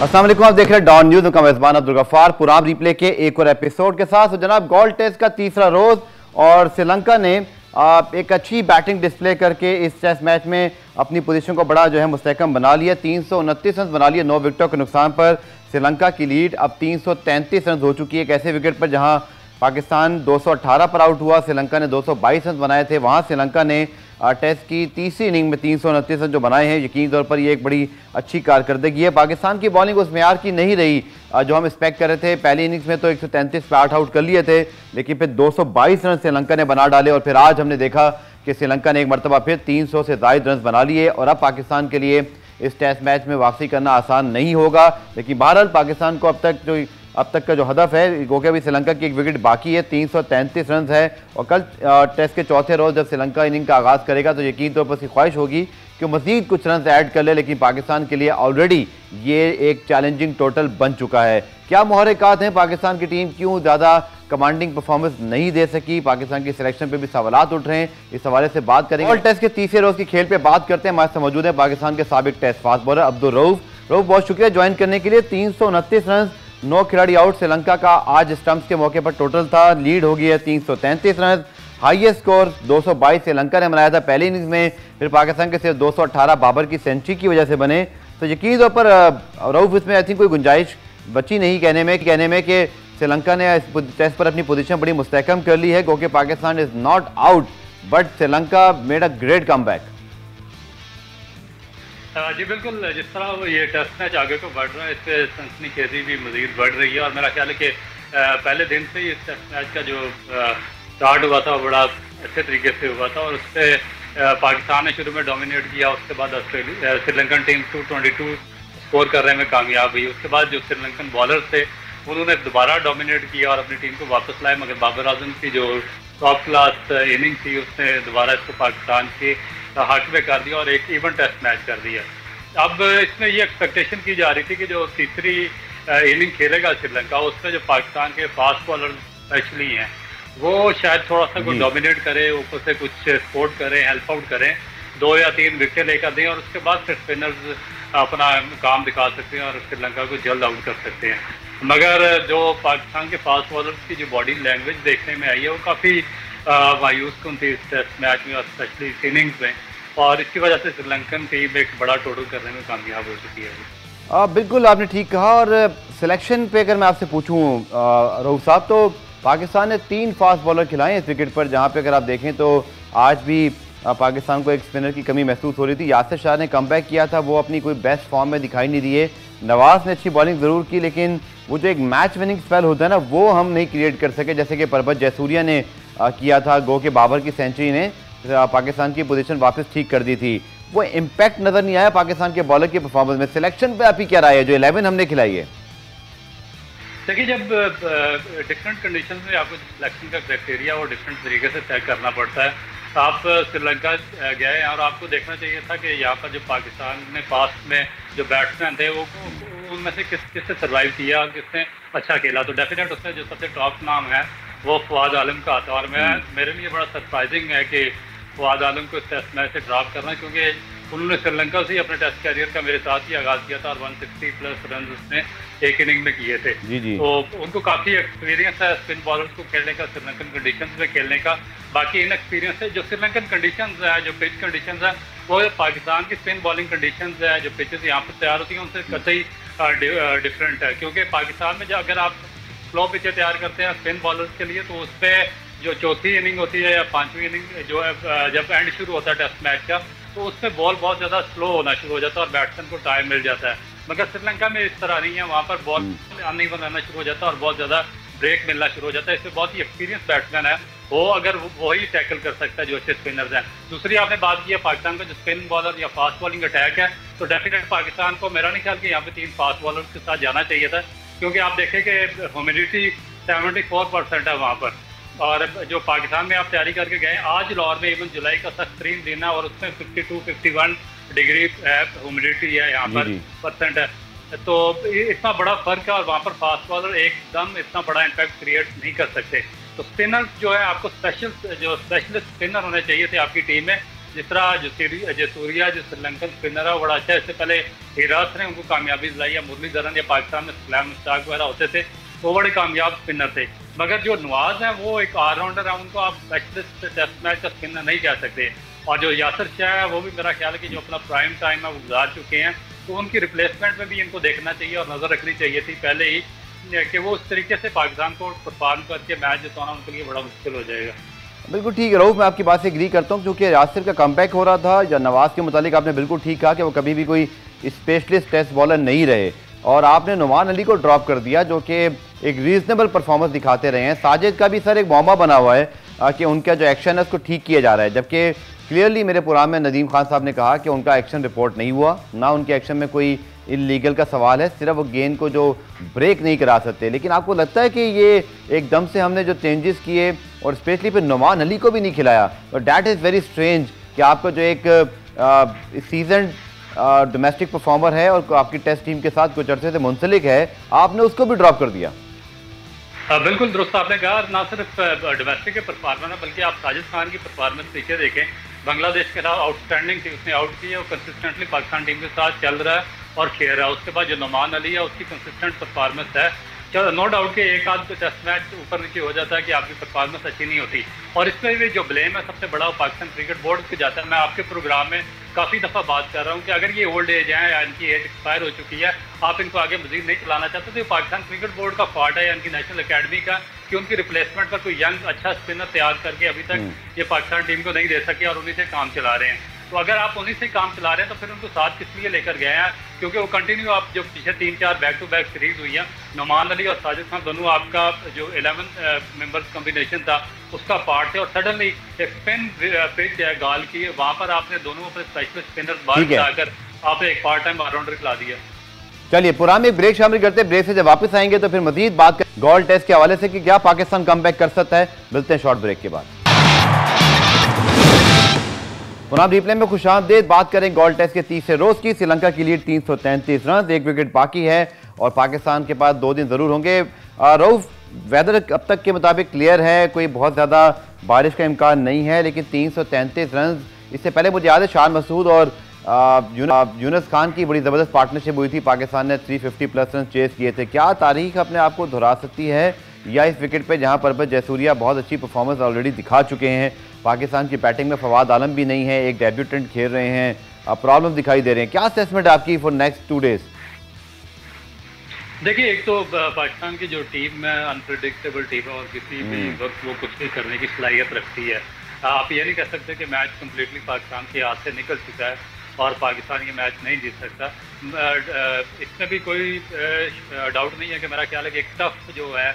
अस्सलाम वालेकुम, आप देख रहे हैं डॉन न्यूज़ का मेज़बान अब्दुल गफ्फार पुराम रिप्ले के एक और एपिसोड के साथ। तो जनाब, गोल्ड टेस्ट का तीसरा रोज और श्रीलंका ने एक अच्छी बैटिंग डिस्प्ले करके इस टेस्ट मैच में अपनी पोजीशन को बड़ा जो है मुस्तहकम बना लिया। 329 रन बना लिए 9 विकेटों के नुकसान पर। श्रीलंका की लीड अब 333 रन हो चुकी है। एक ऐसे विकेट पर जहां पाकिस्तान 218 पर आउट हुआ, श्रीलंका ने 222 रन बनाए थे। वहां श्रीलंका ने टेस्ट की तीसरी इनिंग में 329 रन जो बनाए हैं, यकीनी तौर पर ये एक बड़ी अच्छी कारकर्दगी है। पाकिस्तान की बॉलिंग उस मेयार की नहीं रही जो हम एक्सपेक्ट कर रहे थे। पहली इनिंग्स में तो 133 पे 8 आउट कर लिए थे, लेकिन फिर 222 रन श्रीलंका ने बना डाले और फिर आज हमने देखा कि श्रीलंका ने एक मरतबा फिर 300 से ज़ायद रन बना लिए। और अब पाकिस्तान के लिए इस टेस्ट मैच में वापसी करना आसान नहीं होगा, लेकिन बहरहाल पाकिस्तान को अब तक का जो हदफ है, गो के अभी श्रीलंका की एक विकेट बाकी है, 333 रन है। और कल टेस्ट के चौथे रोज जब श्रीलंका इनिंग का आगाज़ करेगा तो यकीन तौर पर उसकी ख्वाहिश होगी कि मज़ीद कुछ रन ऐड कर ले, लेकिन पाकिस्तान के लिए ऑलरेडी ये एक चैलेंजिंग टोटल बन चुका है। क्या मुहर्रिकात हैं पाकिस्तान की टीम, क्यों ज़्यादा कमांडिंग परफॉर्मेंस नहीं दे सकी, पाकिस्तान की सिलेक्शन पे भी सवालात उठ रहे हैं, इस हवाले से बात करेंगे। और टेस्ट के तीसरे रोज की खेल पे बात करते हैं। हमारे साथ मौजूद है पाकिस्तान के साबिक test fast bowler Abdul Rauf. Rauf, बहुत शुक्रिया ज्वाइन करने के लिए। 329 रन, 9 खिलाड़ी आउट। श्रीलंका का आज स्टंप्स के मौके पर टोटल था, लीड हो गई है 333 रन। हाईएस्ट स्कोर 222 श्रीलंका ने बनाया था पहली इनिंग्स में, फिर पाकिस्तान के सिर्फ 218 बाबर की सेंचुरी की वजह से बने। तो यकीनी तौर पर रऊफ, इसमें आई थिंक कोई गुंजाइश बची नहीं कहने में कि श्रीलंका ने इस टेस्ट पर अपनी पोजीशन बड़ी मुस्तहकम कर ली है, क्योंकि Pakistan is not out but Sri Lanka made a great comeback. जी बिल्कुल, जिस तरह वो ये टेस्ट मैच आगे को बढ़ रहा है, इससे सनसनीखेजी भी मजीद बढ़ रही है। और मेरा ख्याल है कि पहले दिन से ही इस टेस्ट मैच का जो स्टार्ट हुआ था बड़ा अच्छे तरीके से हुआ था और उस पर पाकिस्तान ने शुरू में डोमिनेट किया। उसके बाद श्रीलंकन टीम 222 स्कोर करने में कामयाब हुई। उसके बाद जो श्रीलंकन बॉलर थे उन्होंने दोबारा डोमिनेट किया और अपनी टीम को वापस लाए, मगर बाबर आजम की जो टॉप क्लास इनिंग थी उसने दोबारा इसको पाकिस्तान के हक में कर दिया और एक इवन टेस्ट मैच कर दिया। अब इसमें ये एक्सपेक्टेशन की जा रही थी कि जो तीसरी इनिंग खेलेगा श्रीलंका, उसमें जो पाकिस्तान के फास्ट बॉलर स्पेशली हैं वो शायद थोड़ा सा कुछ डोमिनेट करे, ऊपर से कुछ सपोर्ट करें, हेल्प आउट करें, 2 या 3 विकेट लेकर दें और उसके बाद फिर स्पिनर्स अपना काम दिखा सकते हैं और श्रीलंका को जल्द आउट कर सकते हैं। मगर जो पाकिस्तान के फास्ट बॉलर्स की जो बॉडी लैंग्वेज देखने में आई है वो काफ़ी मायूस कन थी इस टेस्ट मैच में और स्पेशली इस इनिंग्स में, और इसकी वजह से श्रीलंकन टीम एक बड़ा टोटल करने में कामयाब हो चुकी है। बिल्कुल आपने ठीक कहा। और सिलेक्शन पे अगर मैं आपसे पूछूं रऊफ साहब, तो पाकिस्तान ने 3 फास्ट बॉलर खिलाए इस विकेट पर, जहां पे अगर आप देखें तो आज भी पाकिस्तान को एक स्पिनर की कमी महसूस हो रही थी। यासिर शाह ने कमबैक किया था, वो अपनी कोई बेस्ट फॉर्म में दिखाई नहीं दिए। नवाज ने अच्छी बॉलिंग ज़रूर की, लेकिन वो जो एक मैच विनिंग स्पेल होता है ना, वो हम नहीं क्रिएट कर सके, जैसे कि परबत जयसूर्या ने किया था। गो के बाबर की सेंचुरी ने पाकिस्तान की पोजीशन वापस ठीक कर दी थी। वो इम्पैक्ट नज़र नहीं आया पाकिस्तान के बॉलर की परफॉर्मेंस में। सिलेक्शन पे आपकी क्या राय है, जो 11 हमने खिलाई है? देखिए, जब डिफरेंट कंडीशन में आपको सिलेक्शन का क्राइटेरिया वो डिफरेंट तरीके से तय करना पड़ता है। आप श्रीलंका गए और आपको देखना चाहिए था कि यहाँ पर जो पाकिस्तान ने पास्ट में जो बैट्समैन थे वो उनमें से किससे सर्वाइव किया, किसने अच्छा खेला। तो डेफिनेट उसमें जो सबसे टॉप नाम है वो फवाद आलम का आता। और मेरे लिए बड़ा सरप्राइजिंग है कि फवाद आलम को इस टेस्ट मैच से ड्रॉप करना, क्योंकि उन्होंने श्रीलंका से ही अपने टेस्ट कैरियर का मेरे साथ ही आगाज़ किया था और 160 प्लस रन उसने एक इनिंग में किए थे। जी। तो उनको काफ़ी एक्सपीरियंस है स्पिन बॉलर्स को खेलने का, श्रीलंकन कंडीशंस में खेलने का। बाकी इन एक्सपीरियंस है जो श्रीलंकन कंडीशंस है, जो पिच कंडीशंस है, वो पाकिस्तान की स्पिन बॉलिंग कंडीशंस है, जो पिचेस यहाँ पर तैयार होती हैं उनसे कतई डिफरेंट है। क्योंकि पाकिस्तान में अगर आप स्लो पिचें तैयार करते हैं स्पिन बॉलर्स के लिए, तो उस पर जो चौथी इनिंग होती है या 5वीं इनिंग जो है, जब एंड शुरू होता है टेस्ट मैच का, तो उसमें बॉल बहुत ज़्यादा स्लो होना शुरू हो जाता है और बैट्समैन को टाइम मिल जाता है। मगर श्रीलंका में इस तरह नहीं है, वहाँ पर बॉल अनइवन रहना शुरू हो जाता है और बहुत ज़्यादा ब्रेक मिलना शुरू हो जाता है। इसमें बहुत ही एक्सपीरियंस बैट्समैन है वो, अगर वही टैकल कर सकता है जो अच्छे स्पिनर्स हैं। दूसरी आपने बात की है पाकिस्तान का जो स्पिन बॉलर या फास्ट बॉलिंग अटैक है, तो डेफिनेट पाकिस्तान को मेरा नहीं ख्याल कि यहाँ पे 3 फास्ट बॉलर्स के साथ जाना चाहिए था, क्योंकि आप देखें कि ह्यूमिडिटी 74% है वहाँ पर। और जो पाकिस्तान में आप तैयारी करके गए, आज लाहौर में इवन जुलाई का सख्त तरीन दिन है और उसमें 52-51 डिग्री ह्यूमिडिटी है यहाँ पर परसेंट है। तो इतना बड़ा फर्क है और वहाँ पर फास्ट बॉलर एकदम इतना बड़ा इम्पैक्ट क्रिएट नहीं कर सकते। तो स्पिनर जो है आपको स्पेशलिस्ट स्पिनर होने चाहिए थे आपकी टीम में, जिस तरह जसूरिया जो श्रीलंकन स्पिनर है, बड़ा अच्छा है। इससे पहले हिरास ने उनको कामयाबी दिलाई है। मुरलीधरन या पाकिस्तान में सलाम मुश्ताक वगैरह होते थे, वो बड़े कामयाब स्पिनर थे। मगर जो नवाज हैं वो एक ऑलराउंडर है, उनको आप स्पेशलिस्ट टेस्ट मैच का स्पिनर नहीं कह सकते। और जो यासिर शाह है वो भी मेरा ख्याल है कि जो अपना प्राइम टाइम है वो गुजार चुके हैं, तो उनकी रिप्लेसमेंट में भी इनको देखना चाहिए और नज़र रखनी चाहिए थी पहले ही कि वो उस तरीके से पाकिस्तान को परफॉर्म करके मैच जिताना उनके लिए बड़ा मुश्किल हो जाएगा। बिल्कुल ठीक है रऊफ, मैं आपकी बात से एग्री करता हूँ, क्योंकि यासिर का कमबैक हो रहा था। या नवाज के मुतालिक आपने बिल्कुल ठीक कहा कि वो कभी भी कोई स्पेशलिस्ट टेस्ट बॉलर नहीं रहे, और आपने नुमान अली को ड्रॉप कर दिया जो कि एक रीजनेबल परफॉर्मेंस दिखाते रहे हैं। साजिद का भी सर एक मौमा बना हुआ है कि उनका जो एक्शन है उसको ठीक किया जा रहा है, जबकि क्लियरली मेरे प्रोग्राम में नदीम खान साहब ने कहा कि उनका एक्शन रिपोर्ट नहीं हुआ, ना उनके एक्शन में कोई इलीगल का सवाल है, सिर्फ वो गेंद को जो ब्रेक नहीं करा सकते। लेकिन आपको लगता है कि ये एकदम से हमने जो चेंजेस किए और स्पेशली फिर नुमान अली को भी नहीं खिलाया, तो डैट इज़ वेरी स्ट्रेंज कि आपका जो एक सीजन डोमेस्टिक परफॉर्मर है और आपकी टेस्ट टीम के साथ कुछ अर्से से मुंसलिक है, आपने उसको भी ड्रॉप कर दिया। बिल्कुल दुरुस्त आपने कहा, ना सिर्फ डोमेस्टिक के परफॉर्मर है बल्कि आप साजिद खान की परफॉर्मेंस पीछे देखें, बांग्लादेश के खिलाफ आउटस्टैंडिंग थी, उसने आउट किया और कंसिस्टेंटली पाकिस्तान टीम के साथ चल रहा है और खेल रहा है। उसके बाद जो नुमान अली है उसकी कंसिस्टेंट परफॉर्मेंस है। चलो नो डाउट कि एक आध टेस्ट मैच ऊपर नीचे हो जाता है कि आपकी परफॉर्मेंस अच्छी नहीं होती, और इसमें भी जो ब्लेम है सबसे बड़ा पाकिस्तान क्रिकेट बोर्ड को जाता है। मैं आपके प्रोग्राम में काफ़ी दफ़ा बात कर रहा हूँ कि अगर ये ओल्ड एज है या इनकी एज एक्सपायर हो चुकी है, आप इनको आगे मजीद नहीं चलाना चाहते, तो पाकिस्तान क्रिकेट बोर्ड का फॉल्ट है या इनकी नेशनल अकेडमी का कि उनकी रिप्लेसमेंट पर कोई यंग अच्छा स्पिनर तैयार करके अभी तक ये पाकिस्तान टीम को नहीं दे सके और उन्हीं से काम चला रहे हैं। तो अगर आप उन्हीं से काम चला रहे हैं तो फिर उनको साथ किस लिए लेकर गए हैं, क्योंकि वो कंटिन्यू आप जो पीछे 3-4 बैक टू बैक सीरीज हुई हैं, नुमान अली और साजिद खान दोनों आपका जो 11 मेंबर्स कॉम्बिनेशन था उसका पार्ट थे, और सडनली एक स्पिन पिच है गाल की, वहाँ पर आपने दोनों अपने स्पेशलिस्ट स्पिनर बाहर जाकर आपने एक पार्ट टाइम ऑलराउंडर खिला दिया। चलिए पुराने ब्रेक शामिल करते हैं, ब्रेक से जब वापस आएंगे तो फिर मजीद बात कर गॉल टेस्ट के हवाले से कि क्या पाकिस्तान कमबैक कर सकता है। मिलते हैं शॉर्ट ब्रेक के बाद। पुनः रिप्ले में खुशामदीद, बात करें गॉल टेस्ट के तीसरे रोज की। श्रीलंका की लीड 333 रन, 1 विकेट बाकी है और पाकिस्तान के पास 2 दिन जरूर होंगे। रऊफ, वेदर अब तक के मुताबिक क्लियर है, कोई बहुत ज़्यादा बारिश का इम्कान नहीं है, लेकिन 333 रन, इससे पहले मुझे याद है शान मसूद और यूनुस खान की बड़ी ज़बरदस्त पार्टनरशिप हुई थी, पाकिस्तान ने 350 प्लस रन चेस किए थे। क्या तारीख अपने आप को दोहरा सकती है, या इस विकेट पे जहां पर जयसूर्या बहुत अच्छी परफॉर्मेंस ऑलरेडी दिखा चुके हैं, पाकिस्तान की बैटिंग में फवाद आलम भी नहीं है, एक डेब्यूटेंट खेल रहे हैं, प्रॉब्लम दिखाई दे रहे हैं, क्या असेसमेंट है आपकी फॉर नेक्स्ट 2 डेज? देखिए, एक तो पाकिस्तान की जो टीम है अनप्रेडिक्टेबल टीम है और किसी भी वक्त वो कुछ भी करने की सलाहियत रखती है। आप ये नहीं कह सकते कि मैच कम्प्लीटली पाकिस्तान के हाथ से निकल चुका है और पाकिस्तान ये मैच नहीं जीत सकता। इसमें भी कोई डाउट नहीं है कि मेरा ख्याल है कि एक टफ जो है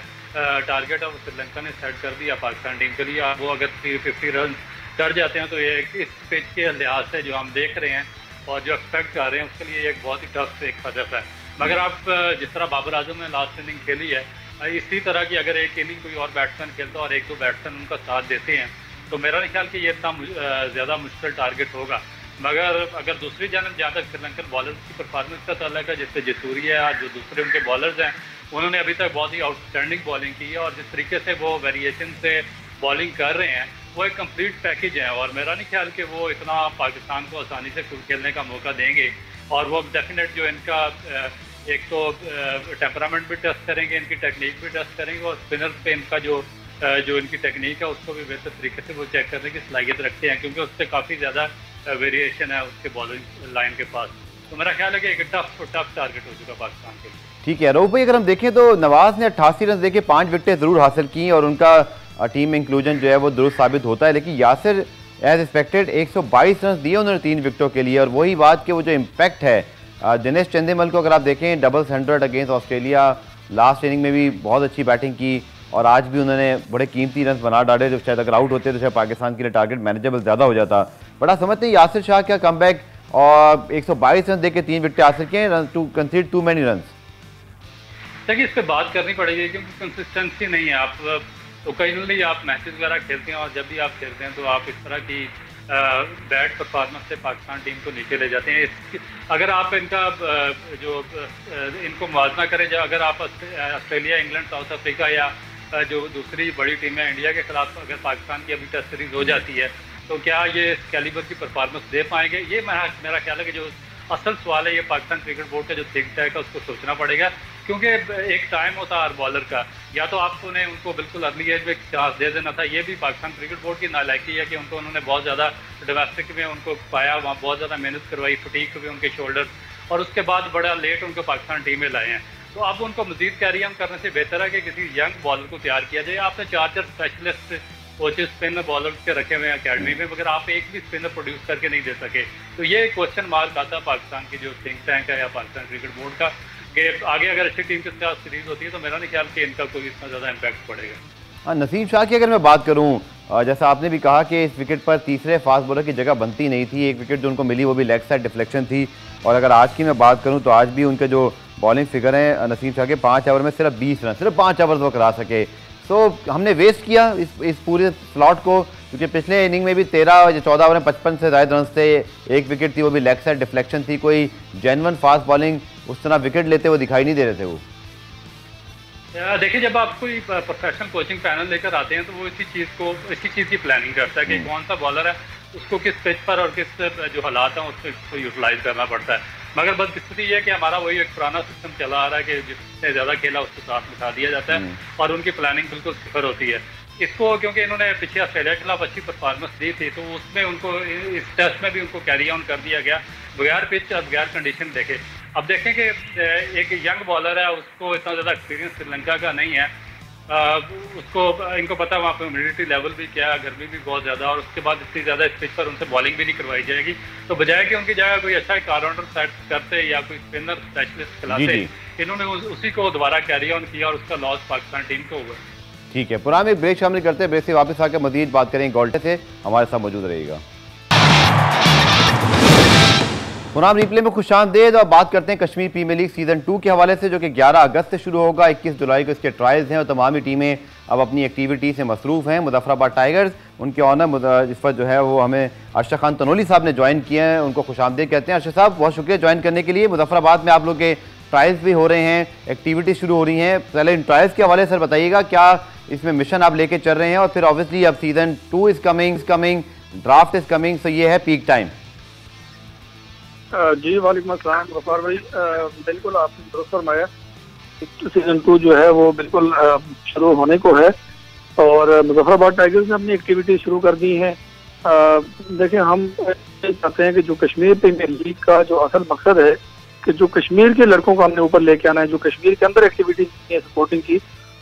टारगेट है वो श्रीलंका ने सेट कर दिया पाकिस्तान टीम के लिए। आप वो अगर 350 रन कर जाते हैं तो ये इस पिच के लिहाज से जो हम देख रहे हैं और जो एक्सपेक्ट कर रहे हैं उसके लिए एक बहुत ही टफ एक हदफ है। मगर आप जिस तरह बाबर आजम ने लास्ट इनिंग खेली है, इसी तरह की अगर एक इनिंग कोई और बैट्समैन खेलता और 1-2 बैट्समैन उनका साथ देते हैं तो मेरा नहीं ख्याल कि ये इतना ज़्यादा मुश्किल टारगेट होगा। मगर अगर दूसरी जानब जहाँ तक श्रीलंकन बॉलर्स की परफॉर्मेंस का ताल्लुक है, जैसे जसूरिया है, जो दूसरे उनके बॉलर्स हैं, उन्होंने अभी तक बहुत ही आउटस्टैंडिंग बॉलिंग की है और जिस तरीके से वो वेरिएशन से बॉलिंग कर रहे हैं वो एक कंप्लीट पैकेज है और मेरा नहीं ख्याल कि वो इतना पाकिस्तान को आसानी से खेलने का मौका देंगे। और वो डेफिनेट जो इनका एक तो टेम्परामेंट भी टेस्ट करेंगे, इनकी टेक्निक भी टेस्ट करेंगे और स्पिनर पे इनका जो इनकी टेक्निक है उसको भी बेहतर तरीके से वो चेक करने की सलाहियत रखते हैं, क्योंकि उससे काफ़ी ज़्यादा वेरिएशन है उसके बॉलिंग लाइन के पास। तो मेरा ख्याल है कि एक टफ टारगेट हो चुका पाकिस्तान के लिए। ठीक है रऊफ भाई, अगर हम देखें तो नवाज ने 88 रन देके 5 विकेटें जरूर हासिल की और उनका टीम में इंक्लूजन जो है वो दुरुस्त साबित होता है, लेकिन यासिर एज एक्सपेक्टेड 122 रन दिए उन्होंने 3 विकेटों के लिए। और वही बात कि वो जो इम्पैक्ट है दिनेश चंदीमल को अगर आप देखें, double 100 against Australia, last inning में भी बहुत अच्छी बैटिंग की और आज भी उन्होंने बड़े कीमती रन बना डाले, जो शायद अगर आउट होते तो शायद पाकिस्तान के लिए टारगेट मैनेजेबल ज़्यादा हो जाता। बड़ा समझते हैं यासिर शाह का कमबैक और 122 रन देके 3 विकेट हासिल किए, run to concede too many run. देखिए, इस पर बात करनी पड़ेगी क्योंकि कंसिस्टेंसी नहीं है। आप ओकेजनली आप मैचेस वगैरह खेलते हैं और जब भी आप खेलते हैं तो आप इस तरह की बैड परफॉर्मेंस से पाकिस्तान टीम को नीचे ले जाते हैं। अगर आप इनका इनको मुआवजा करें, जो अगर आप ऑस्ट्रेलिया, इंग्लैंड, साउथ अफ्रीका या जो दूसरी बड़ी टीम है इंडिया के खिलाफ अगर पाकिस्तान की अभी टेस्ट सीरीज हो जाती है तो क्या ये इस कैलिबर की परफॉर्मेंस दे पाएंगे? ये मेरा ख्याल है कि जो असल सवाल है ये पाकिस्तान क्रिकेट बोर्ड का जो थिंक टैंक है उसको सोचना पड़ेगा, क्योंकि एक टाइम होता है हर बॉलर का, या तो आपको ने उनको बिल्कुल अर्ली एज में चांस दे देना था। ये भी पाकिस्तान क्रिकेट बोर्ड की नालायकी है कि उन्होंने बहुत ज़्यादा डोमेस्टिक में उनको पाया, वहाँ बहुत ज़्यादा मेहनत करवाई, फटीक हुए उनके शोल्डर, और उसके बाद बड़ा लेट उनको पाकिस्तान टीम में लाए हैं। तो अब उनको मजीद कैरी ऑन करने से बेहतर है कि किसी यंग बॉलर को तैयार किया जाए। आपने 4 स्पेशलिस्ट कोचेस स्पिनर बॉलर के रखे हुए हैं अकेडमी में, मगर आप एक भी स्पिनर प्रोड्यूस करके नहीं दे सके। तो ये क्वेश्चन मार्क आता है पाकिस्तान की जो थिंक टैंक है या पाकिस्तान क्रिकेट बोर्ड का, कि आगे अगर अच्छी टीम के साथ सीरीज होती है तो मेरा नहीं ख्याल कि इनका कोई इतना ज़्यादा इम्पैक्ट पड़ेगा। हाँ, नसीम शाह की अगर मैं बात करूँ, जैसा आपने भी कहा कि इस विकेट पर तीसरे फास्ट बॉलर की जगह बनती नहीं थी, एक विकेट जो उनको मिली वो भी लेग साइड डिफ्लेक्शन थी। और अगर आज की मैं बात करूँ तो आज भी उनके जो बॉलिंग फिगर हैं नसीम शाह के 5 ओवर में सिर्फ 20 रन, सिर्फ 5 ओवर वो करा सके। सो हमने वेस्ट किया इस पूरे स्लॉट को, क्योंकि पिछले इनिंग में भी 13 या 14 ओवर में 55 से ज़्यादा रन थे, एक विकेट थी वो भी लेग साइड डिफ्लेक्शन थी, कोई जेन्युइन फास्ट बॉलिंग उस तरह विकेट लेते हुए दिखाई नहीं दे रहे थे वो। देखिए, जब आप कोई प्रोफेशनल कोचिंग पैनल लेकर आते हैं तो वो इसी चीज़ की प्लानिंग करता है कि कौन सा बॉलर है उसको किस पिच पर और किस जो हालात हैं उसको यूटिलाइज करना पड़ता है। मगर बदकिस्मती ये है कि हमारा वही एक पुराना सिस्टम चला आ रहा है कि जिसने ज़्यादा खेला उसको साथ बिठा दिया जाता है और उनकी प्लानिंग बिल्कुल सिफर होती है। इसको क्योंकि इन्होंने पिछले ऑस्ट्रेलिया के खिलाफ अच्छी परफॉर्मेंस दी थी तो उसमें उनको इस टेस्ट में भी उनको कैरी ऑन कर दिया गया बगैर पिच और बगैर कंडीशन देखे। अब देखें कि एक यंग बॉलर है, उसको इतना ज़्यादा एक्सपीरियंस श्रीलंका का नहीं है, उसको इनको पता है वहाँ पे ह्यूमिडिटी लेवल भी क्या है, गर्मी भी बहुत ज़्यादा, और उसके बाद इतनी ज़्यादा इस पिच पर उनसे बॉलिंग भी नहीं करवाई जाएगी। तो बजाय कि उनकी जगह कोई अच्छा एक ऑलराउंडर सेट करते या कोई स्पिनर स्पेशलिस्ट खिलाते, इन्होंने उसी को दोबारा कैरी ऑन किया और उसका लॉस पाकिस्तान टीम को हुआ। ठीक है, पुराने ब्रेक शामिल करते हैं, ब्रेक से वापस आकर मजीद बात करेंगे। गोल्टे से हमारे साथ मौजूद रहेगा। पुराम रिप्ले में खुशामदीद और बात करते हैं कश्मीर प्रीमियर लीग सीजन 2 के हवाले से, जो कि 11 अगस्त से शुरू होगा। 21 जुलाई को इसके ट्रायल्स हैं और तमाम ही टीमें अब अपनी एक्टिविटी से मसरूफ़ हैं। मुजफ्फराबाद टाइगर्स, उनके ऑनर इस वक्त जो है वो हमें अरशद खान तनोली साहब ने ज्वाइन किए हैं, उनको खुशामदीद कहते हैं। अरशद साहब, बहुत शुक्रिया ज्वाइन करने के लिए। मुजफ्फराबाद में आप लोग के ट्रायल्स भी हो रहे हैं, एक्टिविटी शुरू हो रही हैं। पहले इन ट्रायल्स के हवाले से बताइएगा, क्या इसमें मिशन आप लेके चल रहे हैं? और फिर ऑब्वियसली अब season 2 is coming, draft is coming, so ये है पीक टाइम। जी वालेकुम अस्सलाम गफ्फार भाई, बिल्कुल आपने दुरुस्त फरमाया। सीजन 2 जो है वो बिल्कुल शुरू होने को है और मुजफ्फराबाद टाइगर्स ने अपनी एक्टिविटी शुरू कर दी है। देखिए, हम चाहते हैं कि जो कश्मीर प्रीमियर लीग का जो असल मकसद है कि जो कश्मीर के लड़कों को हमने ऊपर लेके आना है, जो कश्मीर के अंदर एक्टिविटीज है सपोर्टिंग की,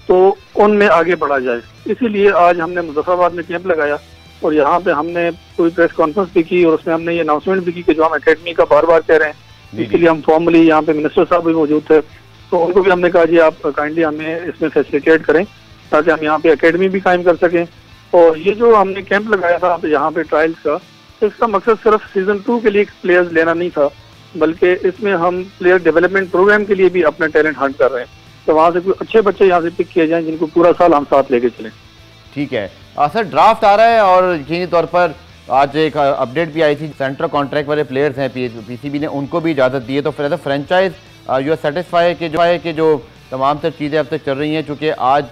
तो उनमें आगे बढ़ा जाए। इसीलिए आज हमने मुजफ्फराबाद में कैंप लगाया और यहाँ पे हमने पूरी प्रेस कॉन्फ्रेंस भी की और उसमें हमने ये अनाउंसमेंट भी की कि जो हम एकेडमी का बार बार कह रहे हैं, इसके लिए हम फॉर्मली यहाँ पे मिनिस्टर साहब भी मौजूद थे, तो उनको भी हमने कहा जी आप काइंडली हमें इसमें फैसिलिटेट करें ताकि हम यहाँ पे एकेडमी भी कायम कर सकें। और ये जो हमने कैंप लगाया था यहाँ पे ट्रायल्स का, इसका मकसद सिर्फ सीजन 2 के लिए प्लेयर्स लेना नहीं था, बल्कि इसमें हम प्लेयर डेवलपमेंट प्रोग्राम के लिए भी अपना टैलेंट हंट कर रहे हैं। तो वहाँ से कुछ अच्छे बच्चे यहाँ से पिक किए जाएं जिनको पूरा साल हम साथ लेके चलें। ठीक है सर, ड्राफ्ट आ रहा है और यकीनी तौर पर आज एक अपडेट भी आई थी, सेंट्रल कॉन्ट्रैक्ट वाले प्लेयर्स हैं पीसीबी ने उनको भी इजाज़त दी है। तो फिर फ्रेंचाइज यू आर सेटिस्फाई कि जो तमाम तर चीज़ें अब तक चल रही हैं, चूँकि आज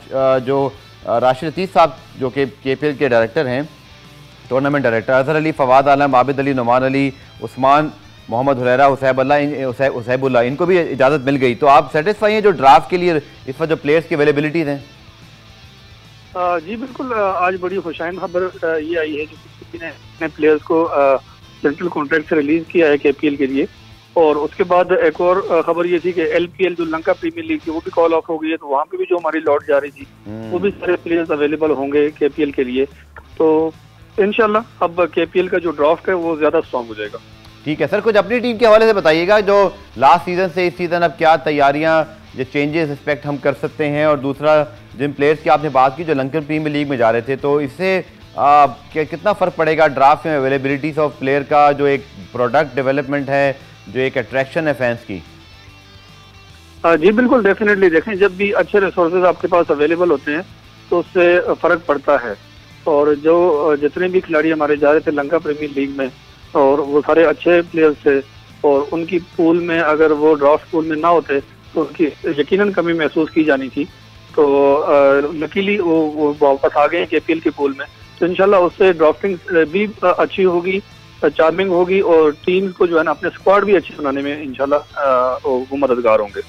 जो राशिद लतीफ़ साहब जो कि केपीएल के डायरेक्टर हैं, टूर्नामेंट डायरेक्टर, अजहर अली, फवाद आलम, आबिद अली, नुमान अली, उस्मान, मोहम्मद हुरैरा, उसैबुल्ला, इनको भी इजाज़त मिल गई। तो आप सेटिस्फाई हैं जो ड्राफ्ट के लिए इस वक्त जो प्लेयर्स की अवेलेबिलिटीज़ हैं? जी बिल्कुल, आज बड़ी खुशाइन खबर ये आई है कि ने प्लेयर्स को सेंट्रल कॉन्ट्रैक्ट से रिलीज किया है केपीएल के लिए। और उसके बाद एक और खबर ये थी कि एलपीएल जो लंका प्रीमियर लीग थी वो भी कॉल ऑफ हो गई है, तो वहाँ पे भी जो हमारी लॉट जा रही थी वो भी सारे प्लेयर्स अवेलेबल होंगे केपीएल के लिए। तो इंशाल्लाह अब केपीएल का जो ड्राफ्ट है वो ज्यादा स्ट्रॉन्ग हो जाएगा। ठीक है सर, कुछ अपनी टीम के हवाले से बताइएगा, जो लास्ट सीजन से इस सीजन अब क्या तैयारियां, जो चेंजेस एक्सपेक्ट हम कर सकते हैं, और दूसरा जिन प्लेयर्स की आपने बात की जो लंकन प्रीमियर लीग में जा रहे थे, तो इससे कितना फ़र्क पड़ेगा ड्राफ्ट में अवेलेबिलिटीज ऑफ प्लेयर का, जो एक प्रोडक्ट डेवलपमेंट है, जो एक अट्रैक्शन है फैंस की? जी बिल्कुल, डेफिनेटली। देखें, जब भी अच्छे रिसोर्सेज आपके पास अवेलेबल होते हैं तो उससे फ़र्क पड़ता है। और जो जितने भी खिलाड़ी हमारे जा रहे थे लंका प्रीमियर लीग में, और वो सारे अच्छे प्लेयर्स थे, और उनकी पूल में अगर वो ड्राफ्ट पूल में ना होते तो उनकी यकीनन कमी महसूस की जानी थी। तो लकीली वो वापस आ गए केपीएल के पूल में। तो इंशाल्लाह उससे ड्राफ्टिंग भी अच्छी होगी, चार्मिंग होगी, और टीम को जो है ना अपने स्क्वाड भी अच्छी बनाने में इंशाल्लाह वो मददगार होंगे।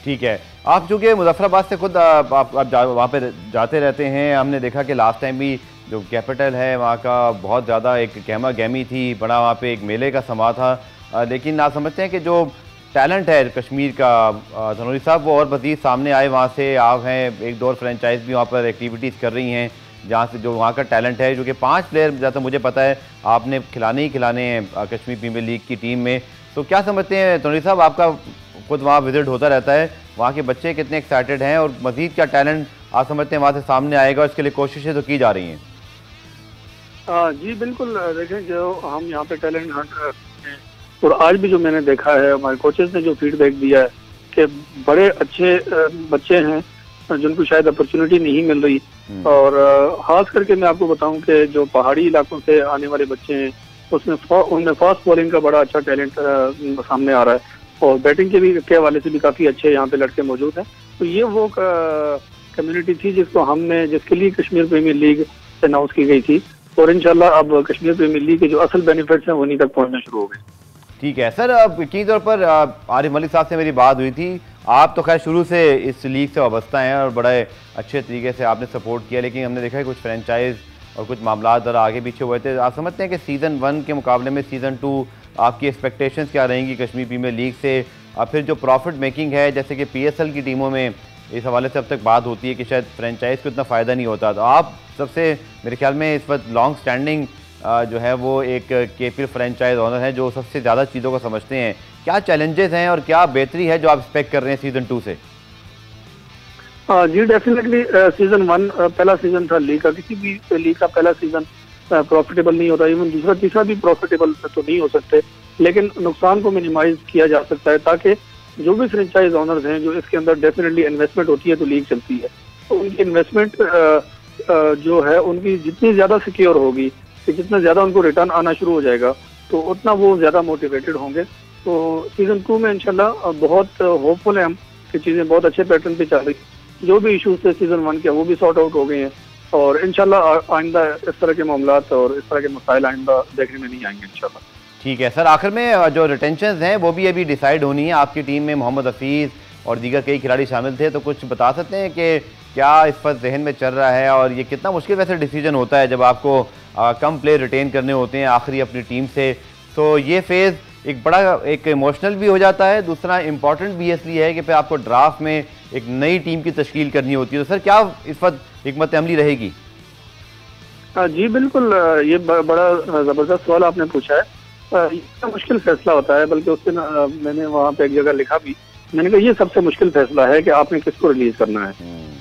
ठीक है, आप चूँकि मुजफ्फराबाद से खुद आप वहाँ पे जाते रहते हैं, हमने देखा कि लास्ट टाइम भी जो कैपिटल है वहाँ का बहुत ज़्यादा एक गहमा गहमी थी, बड़ा वहाँ पे एक मेले का समा था, लेकिन आप समझते हैं कि जो टैलेंट है कश्मीर का, धनोरी साहब, वो और मज़ीद सामने आए। वहाँ से आप हैं, एक दो फ्रेंचाइज भी वहाँ पर एक्टिविटीज़ कर रही हैं जहाँ से जो वहाँ का टैलेंट है, जो कि 5 प्लेयर जहाँ तक मुझे पता है आपने खिलाने हैं कश्मीर प्रीमियर लीग की टीम में। तो क्या समझते हैं धनोरी साहब, आपका खुद वहाँ विजिट होता रहता है, वहाँ के बच्चे कितने एक्साइटेड हैं और मज़ीद क्या टैलेंट आप समझते हैं वहाँ से सामने आएगा, इसके लिए कोशिशें तो की जा रही हैं? जी बिल्कुल, देखें जो हम यहाँ पे टैलेंट हंट हैं, और आज भी जो मैंने देखा है हमारे कोचेस ने जो फीडबैक दिया है कि बड़े अच्छे बच्चे हैं जिनको शायद अपॉर्चुनिटी नहीं मिल रही, और खास करके मैं आपको बताऊं कि जो पहाड़ी इलाकों से आने वाले बच्चे हैं उसमें उनमें फास्ट बॉलिंग का बड़ा अच्छा टैलेंट सामने आ रहा है, और बैटिंग के हवाले से भी काफ़ी अच्छे यहाँ पे लड़के मौजूद हैं। तो ये वो कम्युनिटी थी जिसके लिए कश्मीर प्रीमियर लीग अनाउंस की गई थी, और इंशाल्लाह अब कश्मीर प्रीमियर लीग के जो असल बेनिफिट्स हैं उन्हीं तक पहुंचना शुरू हो गए। ठीक है सर, अब यकीनी तौर पर आरिफ मलिक साहब से मेरी बात हुई थी, आप तो खैर शुरू से इस लीग से वाबस्ता हैं और बड़े अच्छे तरीके से आपने सपोर्ट किया, लेकिन हमने देखा है कुछ फ्रेंचाइज और कुछ मामला ज़रा आगे पीछे हुए थे। आप समझते हैं कि सीज़न 1 के मुकाबले में सीज़न 2 आपकी एक्सपेक्टेशंस क्या रहेंगी कश्मीर प्रीमियर लीग से? और फिर जो प्रॉफिट मेकिंग है, जैसे कि PSL की टीमों में इस हवाले से अब तक बात होती है कि शायद फ्रेंचाइज को इतना फ़ायदा नहीं होता, तो आप सबसे मेरे ख्याल में इस वक्त लॉन्ग स्टैंडिंग जो है वो एक KPL फ्रेंचाइज ओनर है जो सबसे ज़्यादा चीज़ों को समझते हैं। क्या चैलेंजेस हैं और क्या बेहतरी है जो आप एक्सपेक्ट कर रहे हैं सीज़न 2 से? जी डेफिनेटली, सीज़न 1 पहला सीज़न था लीग का, किसी भी लीग का पहला सीज़न प्रॉफिटेबल नहीं होता, इवन दूसरा तीसरा भी प्रॉफिटेबल तो नहीं हो सकते, लेकिन नुकसान को मिनिमाइज किया जा सकता है ताकि जो भी फ्रेंचाइज ओनर्स हैं जो इसके अंदर डेफिनेटली इन्वेस्टमेंट होती है तो लीग चलती है, तो उनकी इन्वेस्टमेंट जो है उनकी जितनी ज़्यादा सिक्योर होगी, जितना ज़्यादा उनको रिटर्न आना शुरू हो जाएगा तो उतना वो ज़्यादा मोटिवेटेड होंगे। तो सीज़न 2 में इंशाल्लाह बहुत होपफुल है हम कि चीज़ें बहुत अच्छे पैटर्न पे चल रही, जो भी इशूज थे सीज़न 1 के वो भी सॉर्ट आउट हो गए हैं, और इंशाल्लाह आइंदा इस तरह के मामलात और इस तरह के मसाइल आइंदा देखने में नहीं आएंगे इंशाल्लाह। ठीक है सर, आखिर में जो रिटेंशन हैं वो भी अभी डिसाइड होनी है। आपकी टीम में मोहम्मद हफीज़ और दीगर कई खिलाड़ी शामिल थे, तो कुछ बता सकते हैं कि क्या इस वक्त जहन में चल रहा है और ये कितना मुश्किल वैसे डिसीजन होता है जब आपको कम प्लेयर रिटेन करने होते हैं आखिरी अपनी टीम से? तो ये फेज़ एक बड़ा एक इमोशनल भी हो जाता है, दूसरा इंपॉर्टेंट भी इसलिए है कि फिर आपको ड्राफ्ट में एक नई टीम की तश्कील करनी होती है। तो सर क्या इस वक्त हिकमत अमली रहेगी? जी बिल्कुल, ये बड़ा ज़बरदस्त सवाल आपने पूछा है। ये मुश्किल फैसला होता है, बल्कि उस दिन मैंने वहाँ पे एक जगह लिखा भी, मैंने कहा ये सबसे मुश्किल फैसला है कि आपने किसको रिलीज करना है,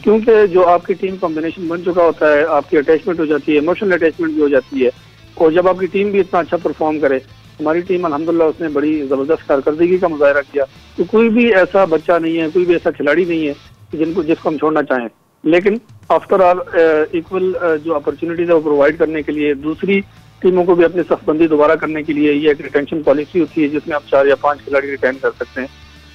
क्योंकि जो आपकी टीम कॉम्बिनेशन बन चुका होता है, आपकी अटैचमेंट हो जाती है, इमोशनल अटैचमेंट भी हो जाती है, और जब आपकी टीम भी इतना अच्छा परफॉर्म करे, हमारी टीम अल्हम्दुलिल्लाह उसने बड़ी ज़बरदस्त कारकर्दगी का मुजाहरा किया, तो कोई भी ऐसा बच्चा नहीं है, कोई भी ऐसा खिलाड़ी नहीं है जिसको हम छोड़ना चाहें, लेकिन आफ्टर ऑल इक्वल जो अपॉर्चुनिटीज है वो प्रोवाइड करने के लिए, दूसरी टीमों को भी अपनी सफबंदी दोबारा करने के लिए ये एक रिटेंशन पॉलिसी होती है जिसमें आप 4 या 5 खिलाड़ी रिटेन कर सकते हैं।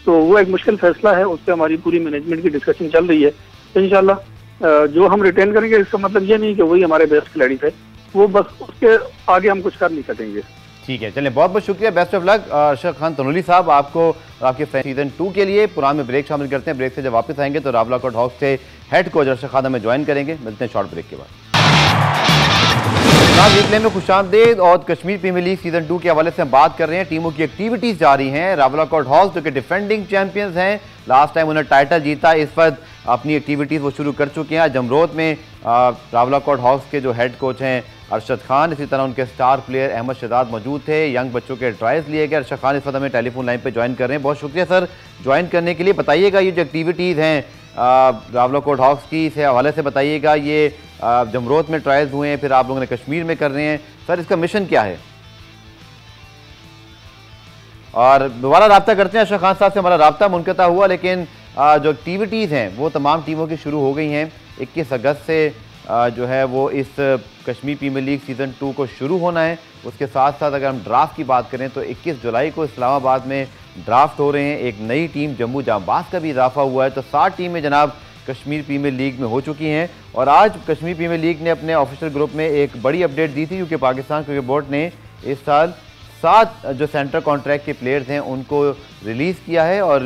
तो वो एक मुश्किल फैसला है, उस पर हमारी पूरी मैनेजमेंट की डिस्कशन चल रही है। इंशाल्लाह जो हम रिटेन करेंगे इसका मतलब ये नहीं कि वही हमारे बेस्ट खिलाड़ी थे, वो बस उसके आगे हम कुछ कर नहीं सकेंगे। ठीक है, चलिए बहुत बहुत शुक्रिया, best of luck Arshad Khan Tanoli साहब आपको और आपके सीजन 2 के लिए। प्रोग्राम में ब्रेक शामिल करते हैं, ब्रेक से जब वापस आएंगे तो रावलाकोट हॉक्स से हेड कोच अरशद खान हमें ज्वाइन करेंगे। मिलते हैं शॉर्ट ब्रेक के बाद। वीकले में खुशामदीद और कश्मीर प्रीमियर लीग सीजन 2 के हवाले से हम बात कर रहे हैं। टीमों की एक्टिविटीज जारी हैं। रावलाकोट हॉक्स जो कि डिफेंडिंग चैंपियंस हैं, लास्ट टाइम उन्होंने टाइटल जीता, इस वक्त अपनी एक्टिविटीज़ वो शुरू कर चुके हैं। जमरोद में रावलाकोट हॉक्स के जो हेड कोच हैं अरशद खान, इसी तरह उनके स्टार प्लेयर अहमद शहजाद मौजूद थे। यंग बच्चों के ट्रायल्स लिए गए। अरशद खान इस वक्त हमें टेलीफोन लाइन पे ज्वाइन कर रहे हैं। बहुत शुक्रिया सर ज्वाइन करने के लिए। बताइएगा ये जो एक्टिविटीज़ हैं रावलाकोट हॉक्स की, इस हवाले से बताइएगा। ये जमरोद में ट्रायल्स हुए हैं, फिर आप लोगों ने कश्मीर में कर रहे हैं, सर इसका मिशन क्या है? और दोबारा रब्ता करते हैं, अरशद खान साहब से हमारा रब्ता मुनक़ता हुआ, लेकिन जो एक्टिविटीज़ हैं वो तमाम टीमों की शुरू हो गई हैं। 21 अगस्त से जो है वो इस कश्मीर प्रीमियर लीग सीज़न 2 को शुरू होना है। उसके साथ साथ अगर हम ड्राफ्ट की बात करें तो 21 जुलाई को इस्लामाबाद में ड्राफ्ट हो रहे हैं। एक नई टीम जम्मू जांबाज का भी इजाफा हुआ है, तो 60 टीमें जनाब कश्मीर प्रीमियर लीग में हो चुकी हैं। और आज कश्मीर प्रीमियर लीग ने अपने ऑफिशियल ग्रुप में एक बड़ी अपडेट दी थी, क्योंकि पाकिस्तान क्रिकेट बोर्ड ने इस साल 7 जो सेंटर कॉन्ट्रैक्ट के प्लेयर्स हैं उनको रिलीज़ किया है। और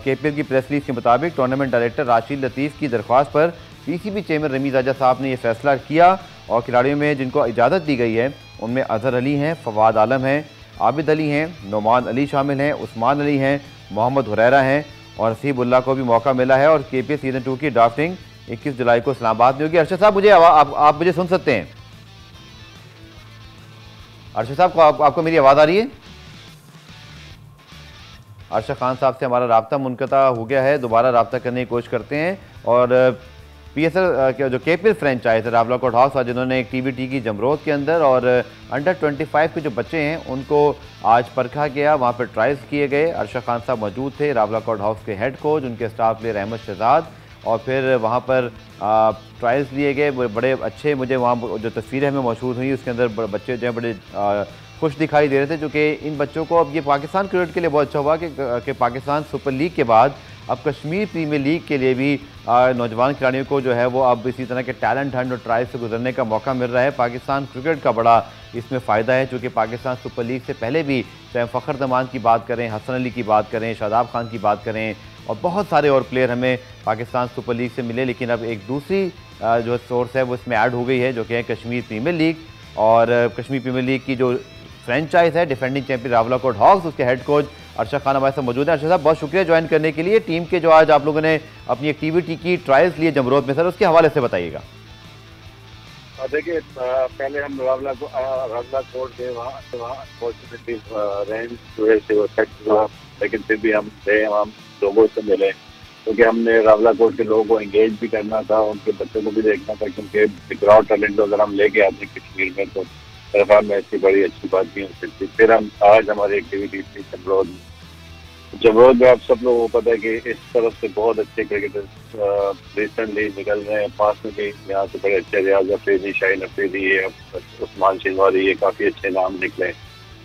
KPL की प्रेस रिलीज के मुताबिक टूर्नामेंट डायरेक्टर राशिद लतीफ़ की दरख्वास्त पर PCB चेयरमैन रमीज़ आजा साहब ने यह फैसला किया। और खिलाड़ियों में जिनको इजाज़त दी गई है उनमें अजहर अली हैं, फवाद आलम हैं, आबिद अली हैं, नोमान अली शामिल हैं, उस्मान अली हैं, मोहम्मद हुरैरा हैं और हसीबुल्लाह को भी मौका मिला है। और KPL सीज़न 2 की ड्राफ्टिंग 21 जुलाई को इस्लामाबाद में होगी। अरशद साहब मुझे आप मुझे सुन सकते हैं? अरशद साहब को आपको मेरी आवाज़ आ रही है? अरशद खान साहब से हमारा राब्ता मुनक़ता हो गया है, दोबारा राब्ता करने की कोशिश करते हैं। और PSL जो KPL फ्रेंचाइज है रावलाकोट हाउस, जिन्होंने एक TBT की जमरोद के अंदर और अंडर 25 के जो बच्चे हैं उनको आज परखा गया, वहाँ पर ट्रायल्स किए गए। अरशद खान साहब मौजूद थे, रावलाकोट हाउस के हेड कोच, उनके स्टाफ प्लेयर अहमद शहजाद, और फिर वहाँ पर ट्रायल्स लिए गए। बड़े अच्छे, मुझे वहाँ जो तस्वीरें हमें मौजूद हुई उसके अंदर बच्चे जो हैं बड़े खुश दिखाई दे रहे थे, क्योंकि इन बच्चों को अब ये पाकिस्तान क्रिकेट के लिए बहुत अच्छा हुआ कि पाकिस्तान सुपर लीग के बाद अब कश्मीर प्रीमियर लीग के लिए भी नौजवान खिलाड़ियों को जो है वो अब इसी तरह के टैलेंट हंट और ट्रायल से गुजरने का मौका मिल रहा है। पाकिस्तान क्रिकेट का बड़ा इसमें फ़ायदा है, चूँकि पाकिस्तान सुपर लीग से पहले भी चाहे फ़खर जमान की बात करें, हसन अली की बात करें, शादाब खान की बात करें और बहुत सारे और प्लेयर हमें पाकिस्तान सुपर लीग से मिले। लेकिन अब एक दूसरी जो सोर्स है वो इसमें ऐड हो गई है, जो कि है कश्मीर प्रीमियर लीग। और कश्मीर प्रीमियर लीग की जो फ्रेंचाइज है डिफेंडिंग चैंपियन रावलाकोट हॉक्स, उसके हेड कोच अरशद खान हमारे साथ मौजूद है। अरशद साहब बहुत शुक्रिया ज्वाइन करने के लिए। टीम के जो आज आप लोगों ने अपनी एक्टिविटी की ट्रायल्स लिए जमरोद में, सर उसके हवाले से बताइएगा। देखिए पहले हम रावलाकोट गए, वहाँ अपॉर्चुनिटी रेंज जो है वो सेट हुआ, लेकिन फिर भी हम लोगों से मिले, क्योंकि हमने रावलाकोट के लोगों को एंगेज भी करना था, उनके बच्चों को भी देखना था, क्योंकि ग्राउंड टैलेंट अगर हम लेके आते हैं कश्मीर में तो तरफा में ऐसी बड़ी अच्छी बात नहीं हो सकती। फिर हम आज हमारी एक्टिविटी थी जमरोद में। आप सब लोगों को पता है कि इस तरफ से बहुत अच्छे क्रिकेटर्स रिसेंटली निकल रहे हैं, पास में भी यहाँ से बड़े अच्छे रियाज अफरीदी, शाहीन अफरीदी, उस्मान शिनवारी, ये काफ़ी अच्छे नाम निकले।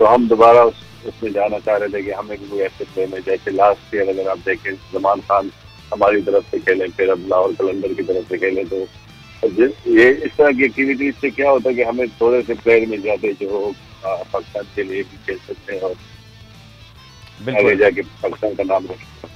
तो हम दोबारा उसमें जाना चाह रहे थे कि हमें भी कोई ऐसे प्ले में, जैसे लास्ट ईयर अगर आप देखें जमान खान हमारी तरफ से खेलें, फिर अब लाहौर कलंदर की तरफ से खेलें, तो ये इस तरह की एक्टिविटीज से क्या होता है कि हमें थोड़े से प्लेयर मिल जाते हैं जो पाकिस्तान के लिए भी खेल सकते हैं और आगे जाके पाकिस्तान का नाम रखें।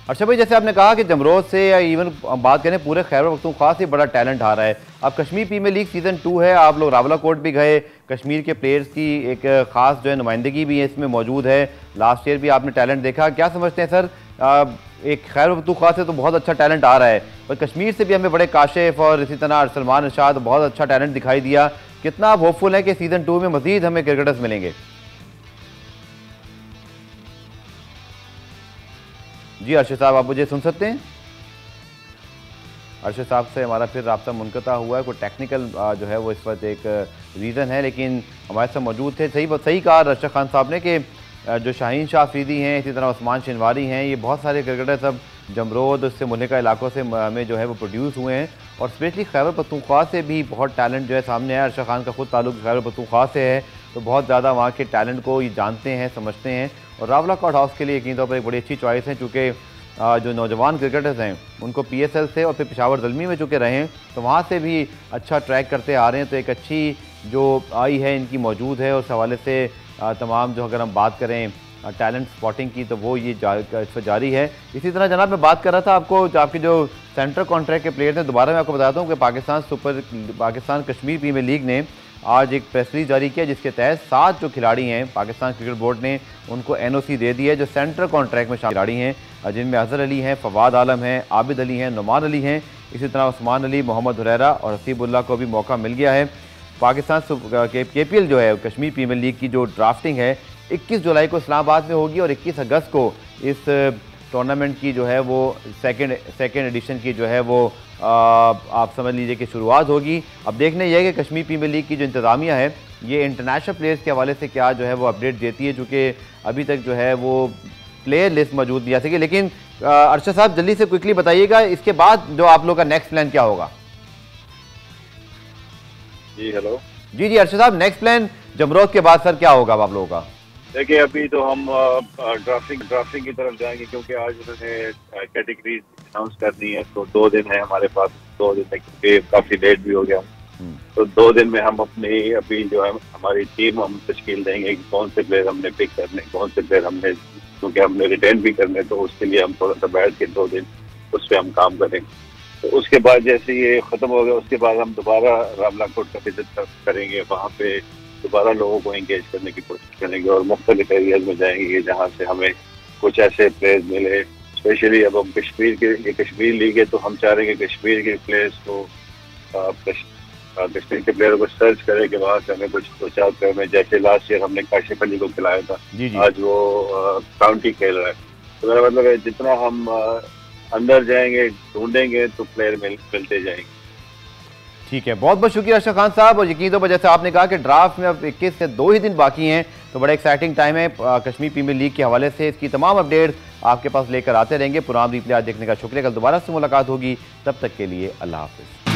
अच्छा भाई, जैसे आपने कहा कि जमरोद से या इवन बात करें पूरे खैबर पख्तूनख्वा से बड़ा टैलेंट आ रहा है। अब कश्मीर प्रीमियर लीग सीज़न 2 है, आप लोग रावलाकोट भी गए, कश्मीर के प्लेयर्स की एक ख़ास जो है नुमाइंदगी भी इसमें मौजूद है। लास्ट ईयर भी आपने टैलेंट देखा, क्या समझते हैं सर? एक खैबर पख्तूनख्वा से तो बहुत अच्छा टैलेंट आ रहा है, पर कश्मीर से भी हमें बड़े काशिफ और इसी तरह सलमान इरशाद बहुत अच्छा टैलेंट दिखाई दिया। कितना आप होपफुल है कि सीज़न 2 में मज़ीद हमें क्रिकेटर्स मिलेंगे? जी अरशद साहब, आप मुझे सुन सकते हैं? अरशद साहब से हमारा फिर राब्ता मुनक़ता हुआ है, कोई टेक्निकल जो है वो इस वक्त एक रीज़न है, लेकिन हमारे साथ मौजूद थे। सही कहा अरशद खान साहब ने कि जो शाहीन शाह अफरीदी हैं, इसी तरह उस्मान शिनवारी हैं, ये बहुत सारे क्रिकेटर सब जमरोद उससे मुल्का इलाकों से हमें जो है वो प्रोड्यूस हुए हैं। और स्पेशली खैबर पख्तूनख्वा से भी बहुत टैलेंट जो है सामने आया। अरशद खान का खुद ताल्लुक खैबर पख्तूनख्वा से है, तो बहुत ज़्यादा वहाँ के टैलेंट को ये जानते हैं, समझते हैं। और रावलाकोट हाउस के लिए यकीन तौर पर एक बड़ी अच्छी चॉइस है, चूँकि जो नौजवान क्रिकेटर्स हैं उनको PSL से और फिर पेशावर ज़ल्मी में चुके रहे हैं, तो वहाँ से भी अच्छा ट्रैक करते आ रहे हैं। तो एक अच्छी जो आई है इनकी मौजूद है। उस हवाले से तमाम जो अगर हम बात करें टैलेंट स्पॉटिंग की, तो वो ये इस पर जारी है। इसी तरह जनाब मैं बात कर रहा था आपको, आपके जो सेंट्रल कॉन्ट्रैक्ट के प्लेयर हैं, दोबारा मैं आपको बताता हूँ कि पाकिस्तान कश्मीर प्रीमियर लीग ने आज एक प्रेस रिलीज जारी किया, जिसके तहत 7 जो खिलाड़ी हैं पाकिस्तान क्रिकेट बोर्ड ने उनको NOC दे दी है, जो सेंट्रल कॉन्ट्रैक्ट में शामिल खिलाड़ी हैं, जिनमें अजहर अली हैं, फवाद आलम हैं, आबिद अली हैं, नोमान अली हैं, इसी तरह उस्मान अली, मोहम्मद हुरैरा और हसीबुल्लाह को भी मौका मिल गया है। पाकिस्तान KPL जो है कश्मीर प्रीमियर लीग की जो ड्राफ्टिंग है 21 जुलाई को इस्लामाबाद में होगी और 21 अगस्त को इस टूर्नामेंट की जो है वो सेकेंड एडिशन की जो है वो आप समझ लीजिए कि शुरुआत होगी। अब देखने यह है कि कश्मीर प्रीमियर लीग की जो इंतज़ामिया है ये इंटरनेशनल प्लेयर्स के हवाले से क्या जो है वो अपडेट देती है, चूँकि अभी तक जो है वो प्लेयर लिस्ट मौजूद नहीं आ सकी। लेकिन अरशद साहब जल्दी से क्विकली बताइएगा, इसके बाद जो आप लोग का नेक्स्ट प्लान क्या होगा? जी हेलो। जी अरशद साहब, नेक्स्ट प्लान जमरोद के बाद सर क्या होगा आप लोगों का? देखिए अभी तो हम ड्राफ्टिंग की तरफ जाएंगे, क्योंकि आज उन्होंने कैटेगरी अनाउंस करनी है तो 2 दिन है हमारे पास, 2 दिन में, क्योंकि काफी लेट भी हो गया हूँ, तो 2 दिन में हम अपनी अभी जो है हमारी टीम हम तश्कील देंगे कि कौन से प्लेयर हमने पिक करने, कौन से प्लेयर हमने, क्योंकि हमने रिटेन भी करने, तो उसके लिए हम थोड़ा सा बैठ के 2 दिन उस पर हम काम करेंगे। तो उसके बाद जैसे ये खत्म हो गया उसके बाद हम दोबारा रामला कोट का विजिट करेंगे, वहाँ पे दोबारा लोगों को एंगेज करने की कोशिश करेंगे और मुख्तलिफ एरियाज में जाएंगे जहाँ से हमें कुछ ऐसे प्लेयर्स मिले। स्पेशली अब हम कश्मीर के, ये कश्मीर लीग है तो हम चाह रहे हैं कि कश्मीर के प्लेयर्स को, कश्मीर के प्लेयरों को सर्च करें कि वहाँ से हमें कुछ 2-4 प्लेयर में, जैसे लास्ट ईयर हमने काशिफ अली को खिलाया था, आज वो काउंटी खेल रहा है। तो मेरा मतलब है जितना हम अंदर जाएंगे ढूंढेंगे तो प्लेयर मिलते जाएंगे। ठीक है, बहुत बहुत शुक्रिया अशरफ खान साहब। और यकीन तो जैसे आपने कहा कि ड्राफ्ट में अब 21 से 2 ही दिन बाकी हैं, तो बड़ा एक्साइटिंग टाइम है कश्मीर प्रीमियर लीग के हवाले से। इसकी तमाम अपडेट्स आपके पास लेकर आते रहेंगे। पुराना रिप्ले आज देखने का शुक्रिया। कल दोबारा से मुलाकात होगी, तब तक के लिए अल्लाह हाफिज़।